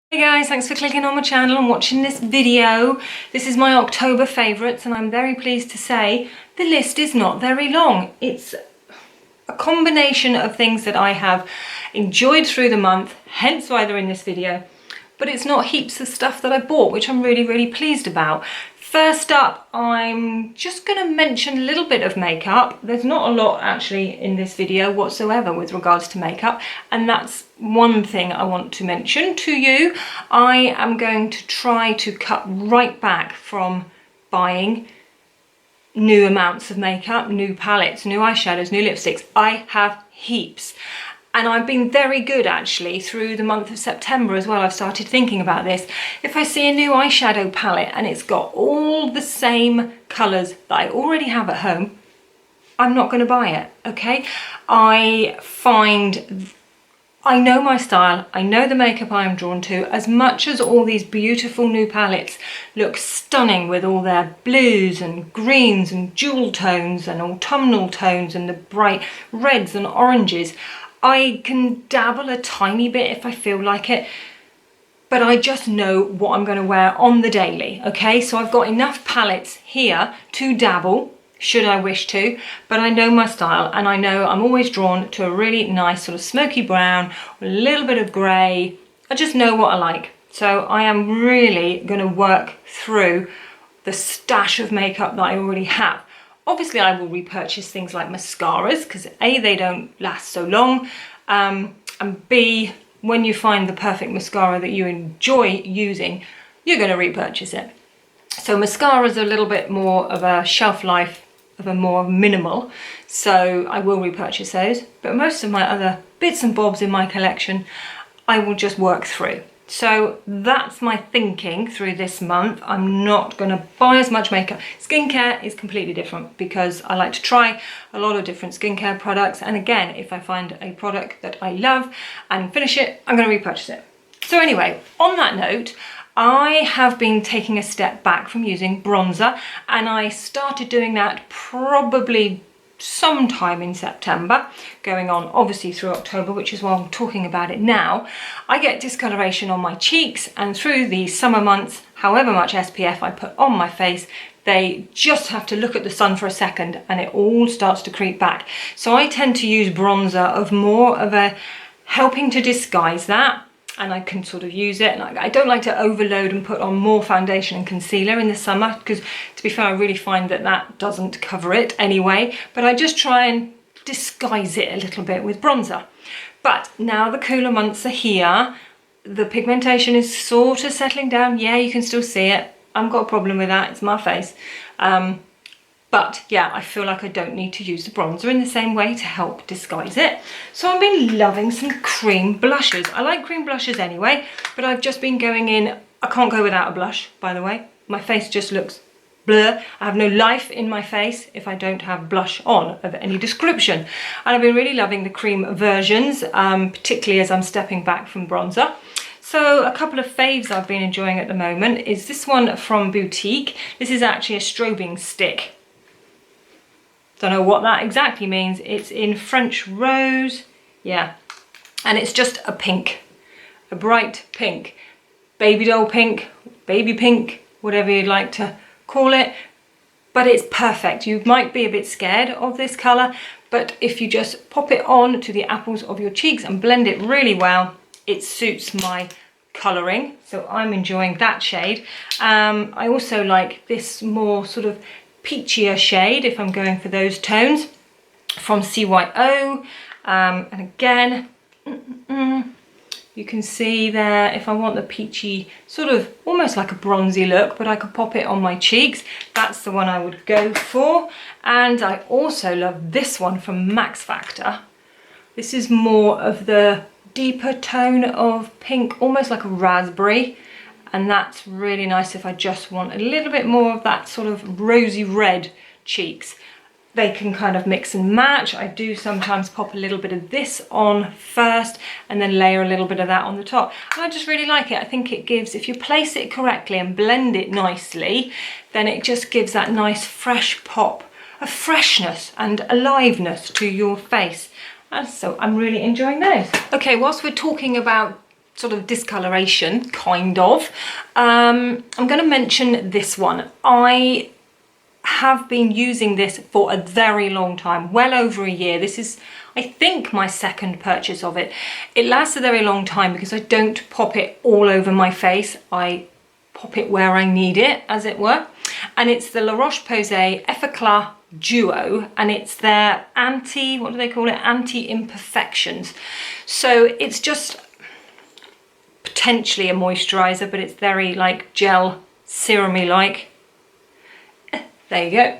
Hey guys, thanks for clicking on my channel and watching this video. This is my October favourites and I'm very pleased to say the list is not very long. It's a combination of things that I have enjoyed through the month, hence why they're in this video. But it's not heaps of stuff that I bought, which I'm really pleased about. First up, I'm just going to mention a little bit of makeup. There's not a lot actually in this video whatsoever with regards to makeup, and that's one thing I want to mention to you. I am going to try to cut right back from buying new amounts of makeup, new palettes, new eyeshadows, new lipsticks. I have heaps. And I've been very good actually through the month of September as well. I've started thinking about this. If I see a new eyeshadow palette and it's got all the same colours that I already have at home, I'm not going to buy it, okay? I know my style, I know the makeup I am drawn to. As much as all these beautiful new palettes look stunning with all their blues and greens and jewel tones and autumnal tones and the bright reds and oranges, I can dabble a tiny bit if I feel like it, but I just know what I'm going to wear on the daily, okay? So I've got enough palettes here to dabble, should I wish to, but I know my style and I know I'm always drawn to a really nice sort of smoky brown, a little bit of grey. I just know what I like. So I am really going to work through the stash of makeup that I already have. Obviously, I will repurchase things like mascaras because A, they don't last so long, and B, when you find the perfect mascara that you enjoy using, you're going to repurchase it. So mascaras are a little bit more of a shelf life, of a more minimal, so I will repurchase those. But most of my other bits and bobs in my collection, I will just work through. So that's my thinking through this month. I'm not going to buy as much makeup. Skincare is completely different because I like to try a lot of different skincare products. And again, if I find a product that I love and finish it, I'm going to repurchase it. So anyway, on that note, I have been taking a step back from using bronzer, and I started doing that probably sometime in September, going on obviously through October, which is why I'm talking about it now. I get discoloration on my cheeks, and through the summer months, however much SPF I put on my face, they just have to look at the sun for a second and it all starts to creep back. So I tend to use bronzer of more of a helping to disguise that, and I can sort of use it. And I don't like to overload and put on more foundation and concealer in the summer because, to be fair, I really find that that doesn't cover it anyway. But I just try and disguise it a little bit with bronzer. But now the cooler months are here. The pigmentation is sort of settling down. Yeah, you can still see it. I haven't got a problem with that. It's my face. But yeah, I feel like I don't need to use the bronzer in the same way to help disguise it. So I've been loving some cream blushes. I like cream blushes anyway, but I've just been going in. I can't go without a blush, by the way. My face just looks blur. I have no life in my face if I don't have blush on of any description. And I've been really loving the cream versions, particularly as I'm stepping back from bronzer. So a couple of faves I've been enjoying at the moment is this one from Boutique. This is actually a strobing stick. Don't know what that exactly means. It's in French Rose, yeah. And it's just a pink, a bright pink, baby doll pink, baby pink, whatever you'd like to call it. But it's perfect. You might be a bit scared of this colour, but if you just pop it on to the apples of your cheeks and blend it really well, it suits my colouring. So I'm enjoying that shade. I also like this more sort of peachier shade if I'm going for those tones from CYO, and again you can see there, if I want the peachy sort of almost like a bronzy look, but I could pop it on my cheeks, that's the one I would go for. And I also love this one from Max Factor. This is more of the deeper tone of pink, almost like a raspberry. And that's really nice if I just want a little bit more of that sort of rosy red cheeks. They can kind of mix and match. I do sometimes pop a little bit of this on first and then layer a little bit of that on the top. And I just really like it. I think it gives, if you place it correctly and blend it nicely, then it just gives that nice fresh pop of freshness and aliveness to your face. And so I'm really enjoying those. Okay, whilst we're talking about sort of discoloration, kind of. I'm going to mention this one. I have been using this for a very long time, well over a year. This is, I think, my second purchase of it. It lasts a very long time because I don't pop it all over my face. I pop it where I need it, as it were. And it's the La Roche-Posay Effaclar Duo, and it's their what do they call it? Anti-imperfections. So it's just potentially a moisturizer, but it's very like gel, serum-y like. There you go.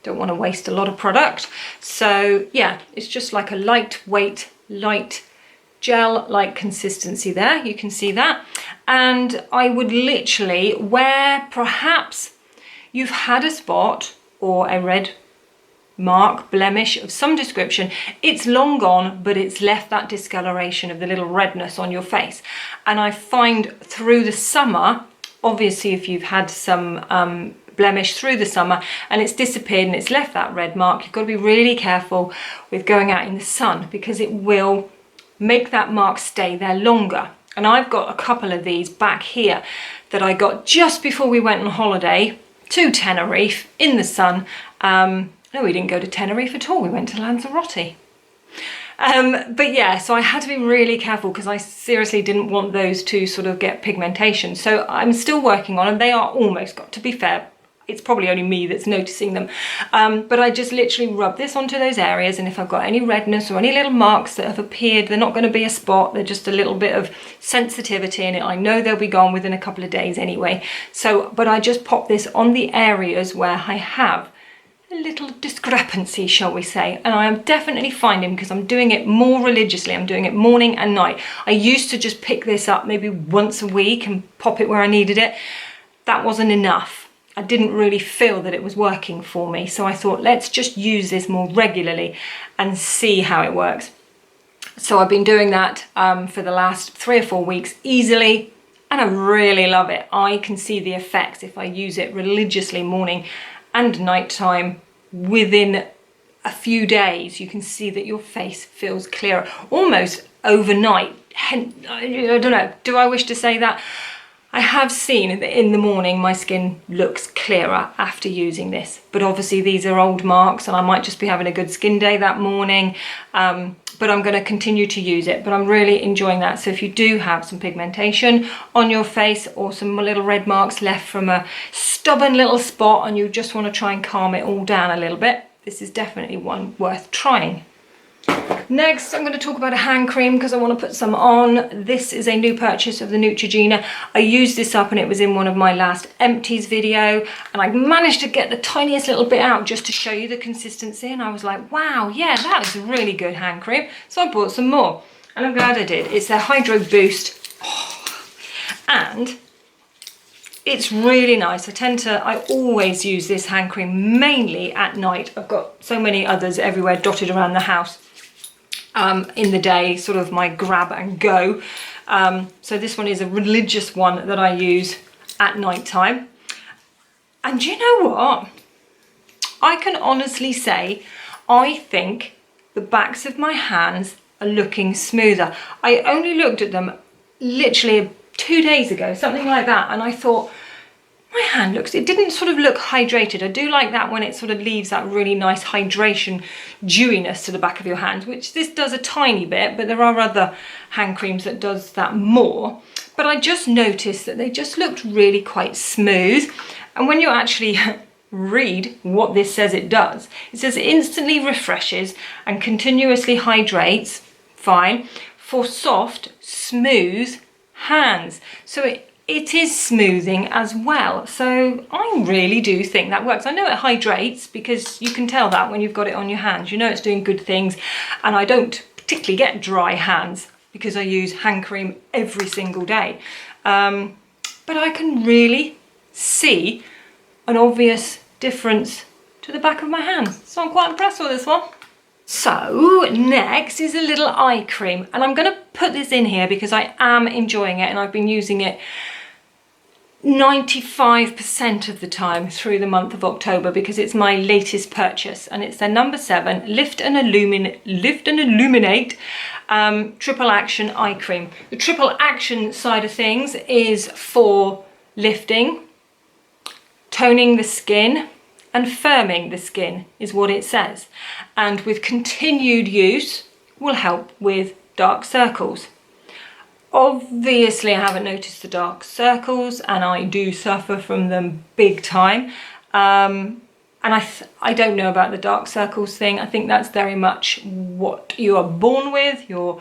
Don't want to waste a lot of product. So yeah, it's just like a lightweight, light gel-like consistency there. You can see that. And I would literally, where perhaps you've had a spot or a red mark, blemish of some description, it's long gone, but it's left that discoloration of the little redness on your face. And I find through the summer, obviously if you've had some blemish through the summer and it's disappeared and it's left that red mark, you've got to be really careful with going out in the sun because it will make that mark stay there longer. And I've got a couple of these back here that I got just before we went on holiday to Tenerife in the sun. No, we didn't go to Tenerife at all. We went to Lanzarote. But yeah, so I had to be really careful because I seriously didn't want those to sort of get pigmentation. So I'm still working on them. They are almost got, to be fair, it's probably only me that's noticing them. But I just literally rub this onto those areas, and if I've got any redness or any little marks that have appeared, they're not going to be a spot, they're just a little bit of sensitivity in it. I know they'll be gone within a couple of days anyway. So, but I just pop this on the areas where I have a little discrepancy, shall we say, and I am definitely finding, because I'm doing it more religiously, I'm doing it morning and night. I used to just pick this up maybe once a week and pop it where I needed it. That wasn't enough. I didn't really feel that it was working for me, so I thought let's just use this more regularly and see how it works. So I've been doing that for the last 3 or 4 weeks easily, and I really love it. I can see the effects if I use it religiously morning and nighttime. Within a few days you can see that your face feels clearer almost overnight. I don't know, do I wish to say that? I have seen that in the morning my skin looks clearer after using this, but obviously these are old marks and I might just be having a good skin day that morning, but I'm going to continue to use it. But I'm really enjoying that. So if you do have some pigmentation on your face or some little red marks left from a stubborn little spot and you just want to try and calm it all down a little bit, this is definitely one worth trying. Next, I'm going to talk about a hand cream because I want to put some on. This is a new purchase of the Neutrogena. I used this up and it was in one of my last empties video, and I managed to get the tiniest little bit out just to show you the consistency, and I was like, wow, yeah, that is a really good hand cream. So I bought some more and I'm glad I did. It's a Hydro Boost and it's really nice. I always use this hand cream mainly at night. I've got so many others everywhere dotted around the house. In the day, sort of my grab and go. So this one is a religious one that I use at night time. And you know what? I can honestly say, I think the backs of my hands are looking smoother. I only looked at them literally 2 days ago, something like that, and I thought, my hand looks, it didn't sort of look hydrated. I do like that when it sort of leaves that really nice hydration dewiness to the back of your hand, which this does a tiny bit, but there are other hand creams that does that more. But I just noticed that they just looked really quite smooth. And when you actually read what this says it does, it says it instantly refreshes and continuously hydrates, fine, for soft, smooth hands. So it is smoothing as well. So I really do think that works. I know it hydrates because you can tell that when you've got it on your hands. You know it's doing good things. And I don't particularly get dry hands because I use hand cream every single day. But I can really see an obvious difference to the back of my hands. So I'm quite impressed with this one. So next is a little eye cream, and I'm going to put this in here because I am enjoying it and I've been using it 95% of the time through the month of October, because it's my latest purchase, and it's their number 7 Lift and Illuminate Triple Action Eye Cream. The triple action side of things is for lifting, toning the skin and firming the skin, is what it says, and with continued use will help with dark circles. Obviously I haven't noticed the dark circles, and I do suffer from them big time, and I don't know about the dark circles thing. I think that's very much what you are born with. You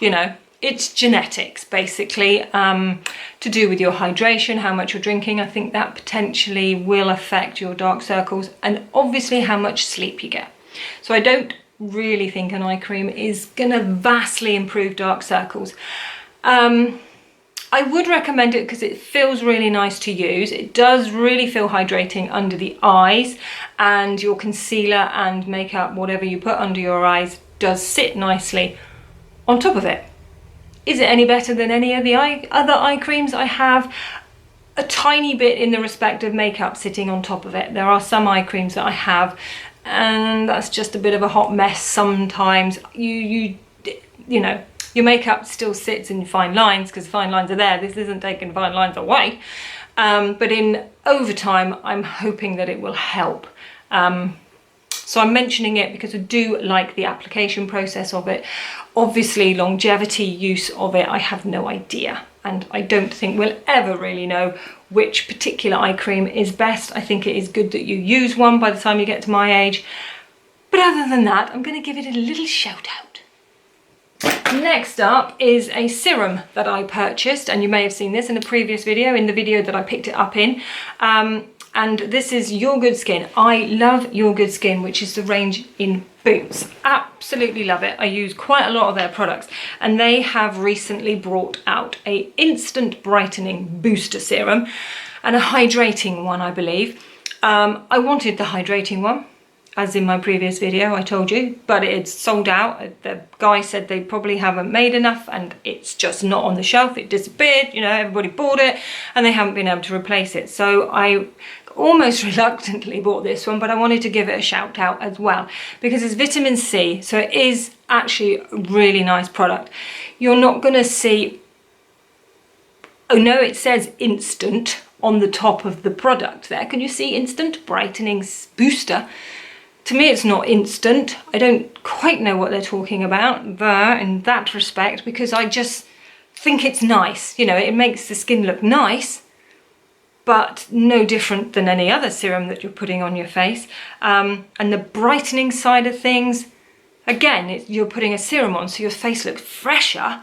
know, it's genetics basically, to do with your hydration, how much you're drinking. I think that potentially will affect your dark circles, and obviously how much sleep you get. So I don't really think an eye cream is gonna vastly improve dark circles. I would recommend it because it feels really nice to use. It does really feel hydrating under the eyes, and your concealer and makeup, whatever you put under your eyes, does sit nicely on top of it. Is it any better than any of the other eye creams? I have a tiny bit in the respect of makeup sitting on top of it. There are some eye creams that I have, and that's just a bit of a hot mess sometimes. You know, your makeup still sits in fine lines because fine lines are there. This isn't taking fine lines away, but in overtime I'm hoping that it will help. So I'm mentioning it because I do like the application process of it. Obviously longevity use of it, I have no idea, and I don't think we'll ever really know which particular eye cream is best. I think it is good that you use one by the time you get to my age, but other than that, I'm going to give it a little shout out. Next up is a serum that I purchased, and you may have seen this in a previous video, in the video that I picked it up in, and this is Your Good Skin. I love Your Good Skin, which is the range in Boots. Absolutely love it. I use quite a lot of their products, and they have recently brought out a instant brightening booster serum and a hydrating one, I believe. I wanted the hydrating one, as in my previous video I told you, but it's sold out. The guy said they probably haven't made enough, and it's just not on the shelf. It disappeared, you know, everybody bought it and they haven't been able to replace it. So I almost reluctantly bought this one, but I wanted to give it a shout out as well because it's vitamin C, so it is actually a really nice product. You're not going to see, oh no, it says instant on the top of the product there. Can you see instant brightening booster? To me it's not instant. I don't quite know what they're talking about there in that respect, because I just think it's nice. You know, it makes the skin look nice, but no different than any other serum that you're putting on your face. And the brightening side of things, again, you're putting a serum on so your face looks fresher,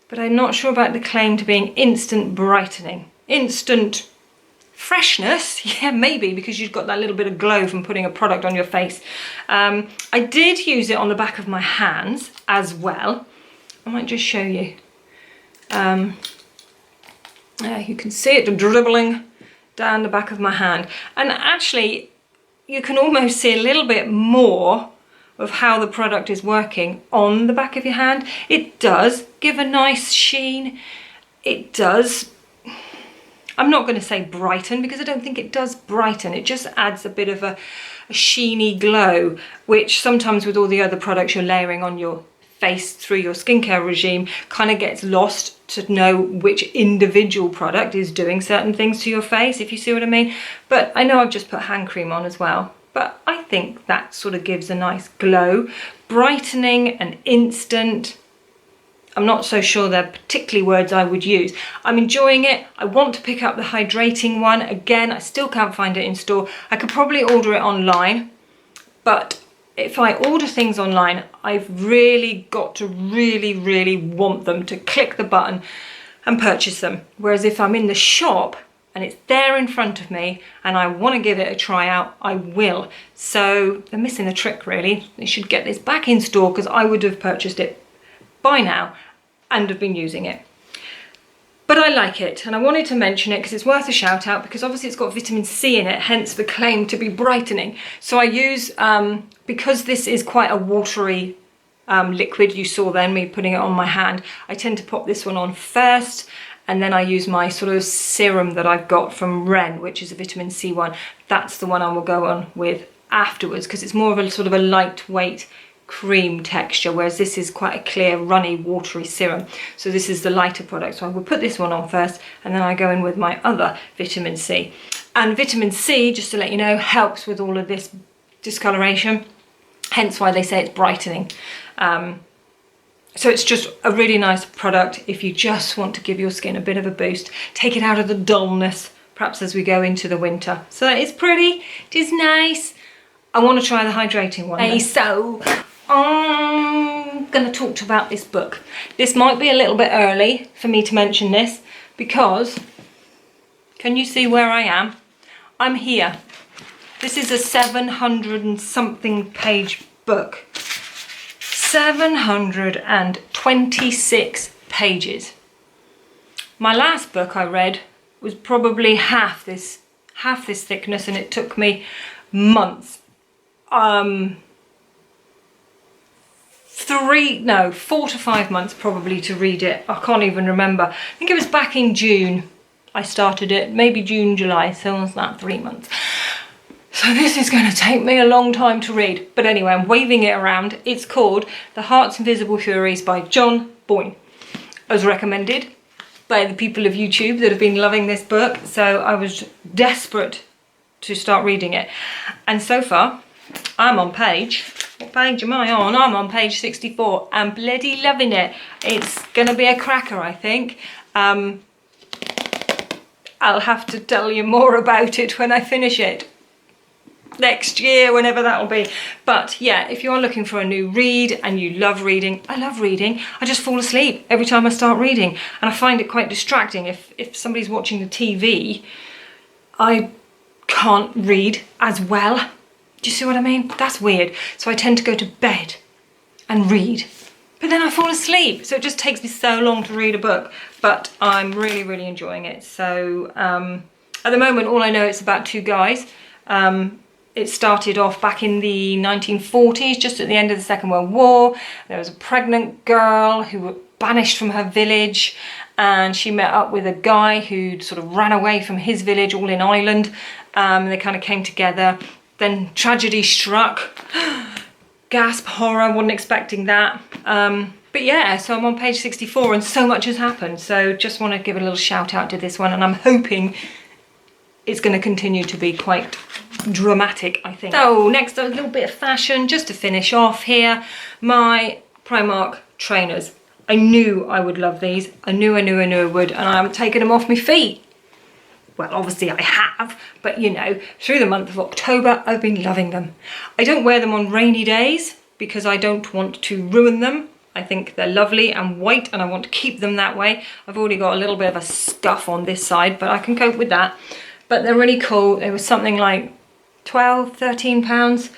but I'm not sure about the claim to being instant brightening. Instant freshness, yeah, maybe, because you've got that little bit of glow from putting a product on your face. I did use it on the back of my hands as well. I might just show you. You can see it dribbling down the back of my hand, and actually you can almost see a little bit more of how the product is working on the back of your hand. It does give a nice sheen. It does, I'm not going to say brighten, because I don't think it does brighten. It just adds a bit of a sheeny glow, which sometimes with all the other products you're layering on your face through your skincare regime kind of gets lost to know which individual product is doing certain things to your face, if you see what I mean. But I know I've just put hand cream on as well, but I think that sort of gives a nice glow. Brightening and instant, I'm not so sure they're particularly words I would use. I'm enjoying it. I want to pick up the hydrating one. Again, I still can't find it in store. I could probably order it online, but if I order things online, I've really got to really want them to click the button and purchase them. Whereas if I'm in the shop and it's there in front of me and I want to give it a try out, I will. So they're missing the trick really. They should get this back in store, because I would have purchased it by now and have been using it. But I like it, and I wanted to mention it because it's worth a shout out, because obviously it's got vitamin C in it, hence the claim to be brightening. So I use, because this is quite a watery liquid, you saw then me putting it on my hand, I tend to pop this one on first, and then I use my sort of serum that I've got from Ren, which is a vitamin C one. That's the one I will go on with afterwards, because it's more of a sort of a lightweight cream texture, whereas this is quite a clear, runny, watery serum. So this is the lighter product. So I will put this one on first, and then I go in with my other vitamin C. And vitamin C, just to let you know, helps with all of this discoloration, hence why they say it's brightening. So it's just a really nice product if you just want to give your skin a bit of a boost, take it out of the dullness, perhaps as we go into the winter. So it's pretty, it is nice. I want to try the hydrating one. Okay, so I'm going to talk about this book. This might be a little bit early for me to mention this, because can you see where I am? I'm here. This is a 700 and something page book. 726 pages. My last book I read was probably half this thickness, and it took me months. 4 to 5 months probably to read it. I can't even remember. I think it was back in June I started it, maybe June, July, so what's that, 3 months. So this is going to take me a long time to read. But anyway, I'm waving it around. It's called The Heart's Invisible Furies by John Boyne, as recommended by the people of YouTube that have been loving this book. So I was desperate to start reading it. And so far, I'm on page, what page am I on? I'm on page 64. I'm bloody loving it. It's going to be a cracker, I think. I'll have to tell you more about it when I finish it. Next year, whenever that'll be. But yeah, if you're looking for a new read and you love reading, I love reading. I just fall asleep every time I start reading, and I find it quite distracting. If somebody's watching the TV, I can't read as well. Do you see what I mean? That's weird. So I tend to go to bed and read, but then I fall asleep. So it just takes me so long to read a book, but I'm really, really enjoying it. So at the moment, all I know, it's about two guys. It started off back in the 1940s, just at the end of the Second World War. There was a pregnant girl who was banished from her village, and she met up with a guy who'd sort of ran away from his village, all in Ireland. They kind of came together. Then tragedy struck. Gasp, horror, wasn't expecting that. But yeah, so I'm on page 64 and so much has happened. So just want to give a little shout out to this one, and I'm hoping it's going to continue to be quite dramatic, I think. So next, a little bit of fashion, just to finish off here. My Primark Trainers. I knew I would love these. I knew I would, and I haven't taken them off my feet. Well, obviously I have, but you know, through the month of October, I've been loving them. I don't wear them on rainy days because I don't want to ruin them. I think they're lovely and white, and I want to keep them that way. I've already got a little bit of a scuff on this side, but I can cope with that. But they're really cool. They were something like 12, 13 pounds.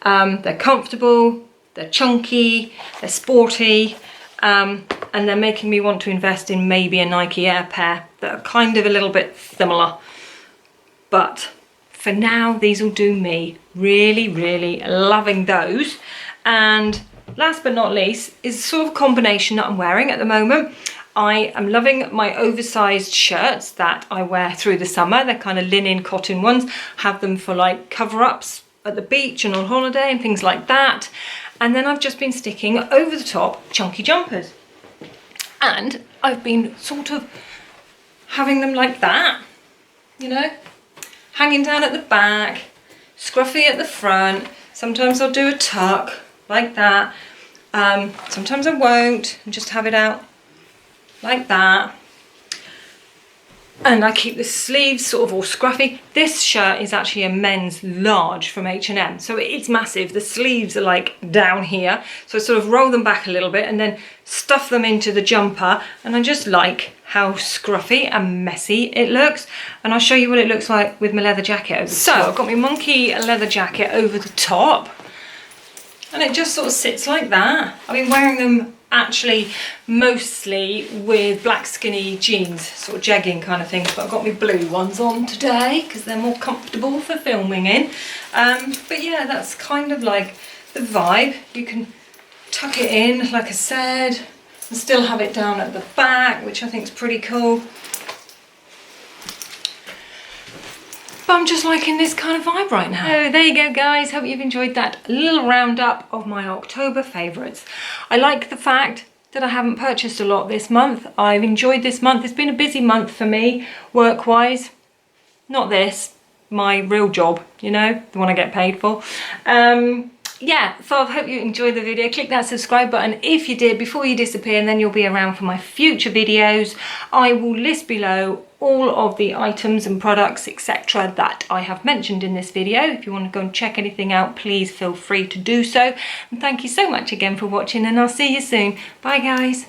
They're comfortable, they're chunky, they're sporty, and they're making me want to invest in maybe a Nike Air pair that are kind of a little bit similar. But for now, these will do me. Really, really loving those. And last but not least is sort of a combination that I'm wearing at the moment. I am loving my oversized shirts that I wear through the summer. They're kind of linen cotton ones. Have them for like cover-ups at the beach and on holiday and things like that. And then I've just been sticking over the top chunky jumpers. And I've been sort of having them like that, you know, hanging down at the back, scruffy at the front. Sometimes I'll do a tuck like that. Sometimes I won't, and just have it out like that. And I keep the sleeves sort of all scruffy. This shirt is actually a men's large from H&M, so it's massive. The sleeves are like down here, so I sort of roll them back a little bit and then stuff them into the jumper, and I just like how scruffy and messy it looks. And I'll show you what it looks like with my leather jacket over the top. So I've got my monkey leather jacket over the top, and it just sort of sits like that. I've been wearing them actually mostly with black skinny jeans, sort of jegging kind of things, but I've got my blue ones on today because they're more comfortable for filming in. But yeah, that's kind of like the vibe. You can tuck it in, like I said, and still have it down at the back, which I think is pretty cool. But I'm just liking this kind of vibe right now. So there you go, guys. Hope you've enjoyed that little roundup of my October favourites. I like the fact that I haven't purchased a lot this month. I've enjoyed this month. It's been a busy month for me, work-wise. Not this, my real job, you know, the one I get paid for. Yeah, so I hope you enjoyed the video. Click that subscribe button if you did before you disappear, and then you'll be around for my future videos. I will list below all of the items and products, etc. that I have mentioned in this video. If you want to go and check anything out, please feel free to do so. And thank you so much again for watching, and I'll see you soon. Bye, guys.